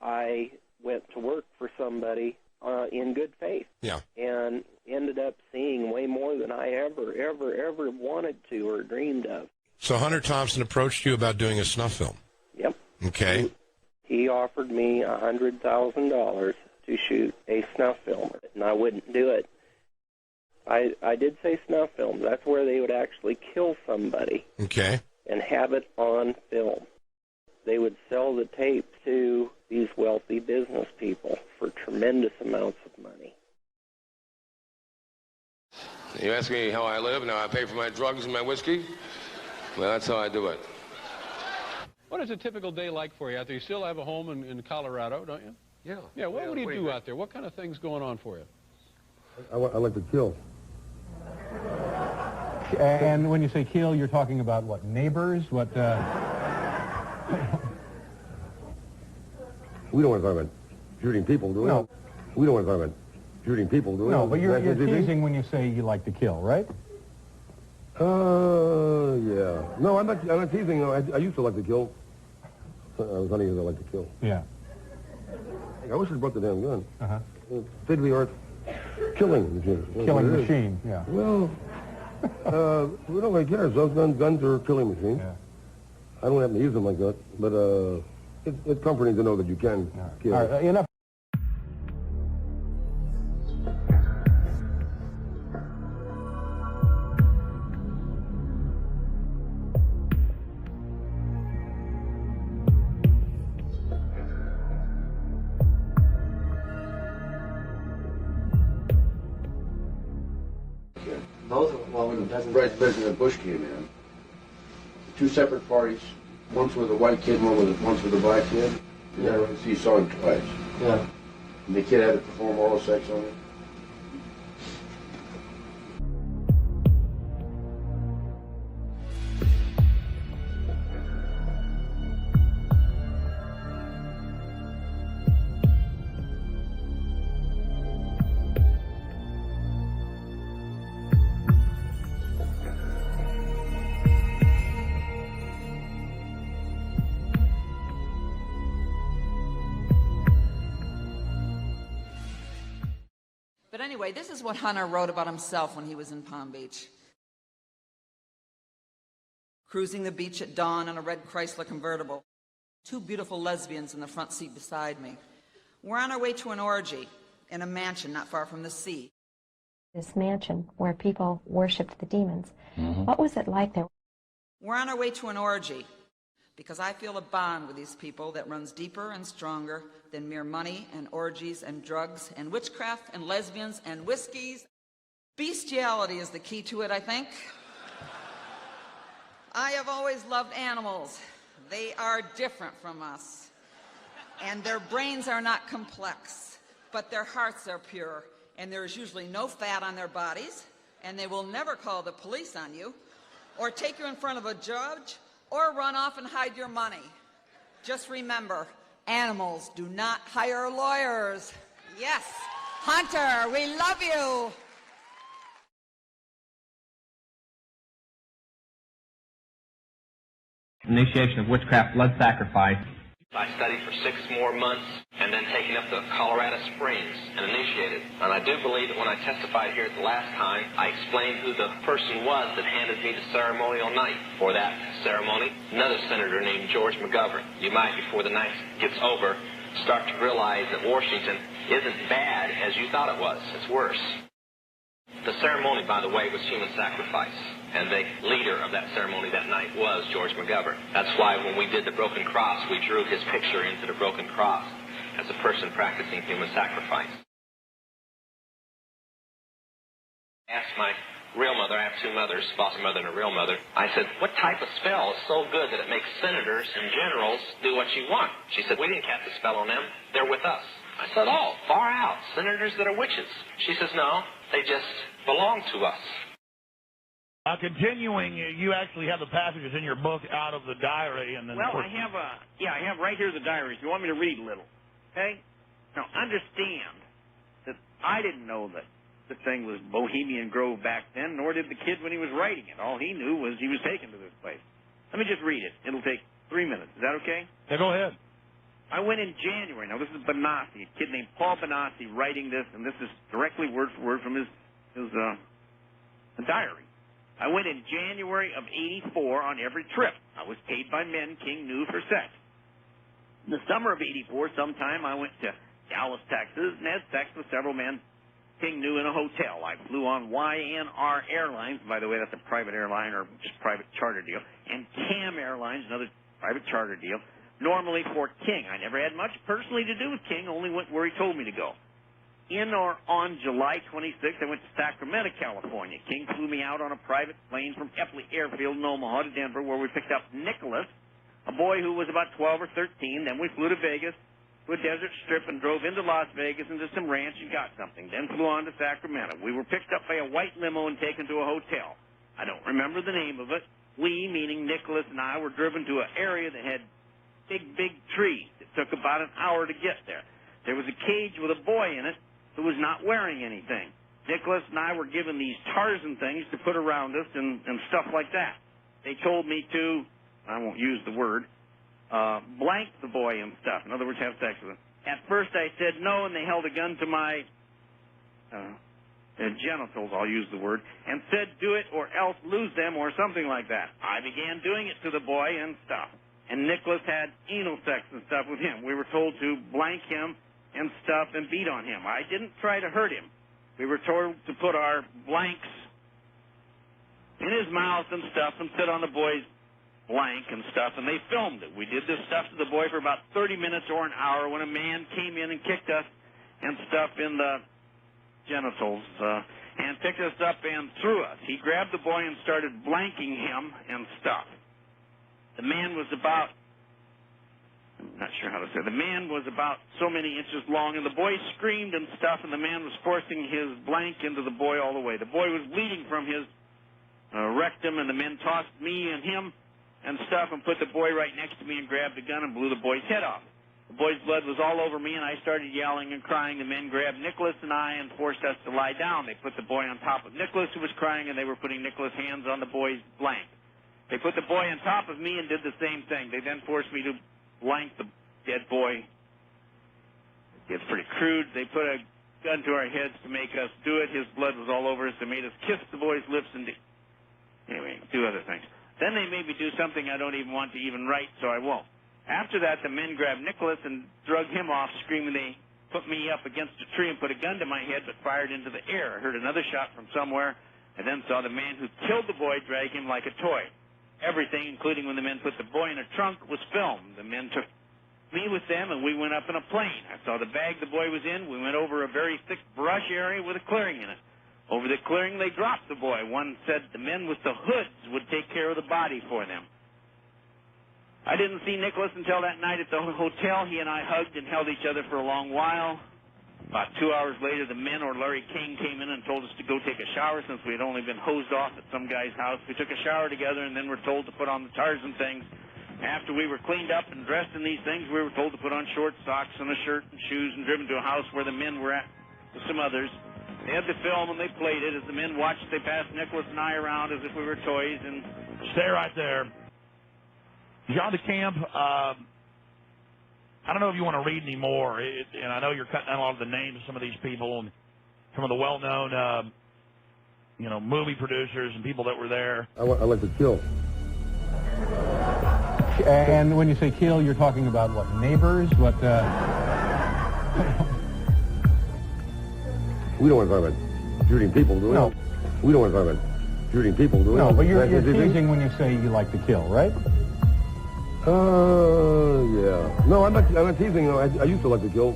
I went to work for somebody in good faith. Yeah. And ended up seeing way more than I ever wanted to or dreamed of. So Hunter Thompson approached you about doing a snuff film? Yep. Okay. He offered me $100,000 to shoot a snuff film, and I wouldn't do it. I did say snuff film. That's where they would actually kill somebody. Okay. And have it on film. They would sell the tape to these wealthy business people for tremendous amounts of money. You ask me how I live and how I pay for my drugs and my whiskey? Well, that's how I do it. What is a typical day like for you out there? You still have a home in Colorado, don't you? Yeah. Yeah, what do you do out there? What kind of things going on for you? I like to kill. And when you say kill, you're talking about what, neighbors? What, We don't want to talk about shooting people, do we? No. We don't want to talk about shooting people, do we? No, but you're teasing when you say you like to kill, right? Yeah. No, I'm not teasing. No, I used to like to kill. I was hunting because I like to kill. Yeah. I wish I'd brought the damn gun. Uh-huh. State-of-the-art killing machine. Killing machine, yeah. Well, we don't really care. Those guns are killing machines. Yeah. I don't have to use them like that, but it's comforting to know that you can kill. All right, enough. Both, well, when President Bush came in, two separate parties, once with a white kid, once with a black kid. Yeah. So you saw him twice. Yeah. And the kid had to perform oral sex on him. But anyway, this is what Hunter wrote about himself when he was in Palm Beach. Cruising the beach at dawn in a red Chrysler convertible. Two beautiful lesbians in the front seat beside me. We're on our way to an orgy in a mansion not far from the sea. This mansion where people worshipped the demons. Mm-hmm. What was it like there? We're on our way to an orgy because I feel a bond with these people that runs deeper and stronger than mere money and orgies and drugs and witchcraft and lesbians and whiskeys. Bestiality is the key to it, I think. I have always loved animals. They are different from us. And their brains are not complex, but their hearts are pure. And there is usually no fat on their bodies, and they will never call the police on you, or take you in front of a judge, or run off and hide your money. Just remember, animals do not hire lawyers. Yes, Hunter, we love you. Initiation of witchcraft blood sacrifice. I studied for 6 more months and then taken up to Colorado Springs and initiated. And I do believe that when I testified here the last time, I explained who the person was that handed me the ceremonial knife for that ceremony. Another senator named George McGovern. You might, before the night gets over, start to realize that Washington isn't bad as you thought it was. It's worse. The ceremony, by the way, was human sacrifice. And the leader of that ceremony that night was George McGovern. That's why when we did the broken cross, we drew his picture into the broken cross as a person practicing human sacrifice. I asked my real mother, I have 2 mothers, foster mother and a real mother. I said, what type of spell is so good that it makes senators and generals do what you want? She said, we didn't cast a spell on them. They're with us. I said, oh, far out. Senators that are witches. She says, no, they just belong to us. Continuing, you actually have the passages in your book out of the diary, and then. Well, I have right here the diary. If you want me to read a little, okay? Now, understand that I didn't know that the thing was Bohemian Grove back then, nor did the kid when he was writing it. All he knew was he was taken to this place. Let me just read it. It'll take 3 minutes. Is that okay? Yeah, go ahead. I went in January. Now, this is Benassi, a kid named Paul Benassi writing this, and this is directly word for word from his diary. I went in January of '84 on every trip. I was paid by men King knew for sex. In the summer of '84, sometime, I went to Dallas, Texas, and had sex with several men King knew in a hotel. I flew on YNR Airlines. By the way, that's a private airline or just private charter deal. And CAM Airlines, another private charter deal, normally for King. I never had much personally to do with King, only went where he told me to go. In or on July 26th, I went to Sacramento, California. King flew me out on a private plane from Epley Airfield in Omaha to Denver, where we picked up Nicholas, a boy who was about 12 or 13. Then we flew to Vegas, to a desert strip, and drove into Las Vegas into some ranch and got something. Then flew on to Sacramento. We were picked up by a white limo and taken to a hotel. I don't remember the name of it. We, meaning Nicholas and I, were driven to an area that had big trees. It took about an hour to get there. There was a cage with a boy in it who was not wearing anything. Nicholas and I were given these Tarzan things to put around us and stuff like that. They told me to, I won't use the word, blank the boy and stuff. In other words, have sex with him. At first I said no, and they held a gun to my genitals, I'll use the word, and said do it or else lose them or something like that. I began doing it to the boy and stuff. And Nicholas had anal sex and stuff with him. We were told to blank him and stuff and beat on him. I didn't try to hurt him. We were told to put our blanks in his mouth and stuff and sit on the boy's blank and stuff, and they filmed it. We did this stuff to the boy for about 30 minutes or an hour when a man came in and kicked us and stuff in the genitals and picked us up and threw us. He grabbed the boy and started blanking him and stuff. The man was about, I'm not sure how to say it. The man was about so many inches long, and the boy screamed and stuff, and the man was forcing his blank into the boy all the way. The boy was bleeding from his rectum, and the men tossed me and him and stuff and put the boy right next to me and grabbed a gun and blew the boy's head off. The boy's blood was all over me, and I started yelling and crying. The men grabbed Nicholas and I and forced us to lie down. They put the boy on top of Nicholas, who was crying, and they were putting Nicholas' hands on the boy's blank. They put the boy on top of me and did the same thing. They then forced me to blank the dead boy. It's pretty crude. They put a gun to our heads to make us do it. His blood was all over us. They made us kiss the boy's lips and anyway, do other things. Then they made me do something I don't even want to even write, so I won't. After that, the men grabbed Nicholas and drug him off, screaming they put me up against a tree and put a gun to my head, but fired into the air. I heard another shot from somewhere, and then saw the man who killed the boy drag him like a toy. Everything, including when the men put the boy in a trunk, was filmed. The men took me with them, and we went up in a plane. I saw the bag the boy was in. We went over a very thick brush area with a clearing in it. Over the clearing, they dropped the boy. One said the men with the hoods would take care of the body for them. I didn't see Nicholas until that night at the hotel. He and I hugged and held each other for a long while. About 2 hours later, the men or Larry King came in and told us to go take a shower since we had only been hosed off at some guy's house. We took a shower together and then were told to put on the Tarzan things. After we were cleaned up and dressed in these things, we were told to put on shorts, socks, and a shirt and shoes and driven to a house where the men were at with some others. They had the film and they played it. As the men watched, they passed Nicholas and I around as if we were toys. And stay right there. John DeCamp, I don't know if you want to read any more, and I know you're cutting out a lot of the names of some of these people and some of the well-known, movie producers and people that were there. I like to kill. And when you say kill, you're talking about what, neighbors? What? We don't want to talk about shooting people, do we? No. We don't want to talk about shooting people, do we? No, but you're teasing when you say you like to kill, right? Yeah. No, I'm not teasing. I used to like to kill.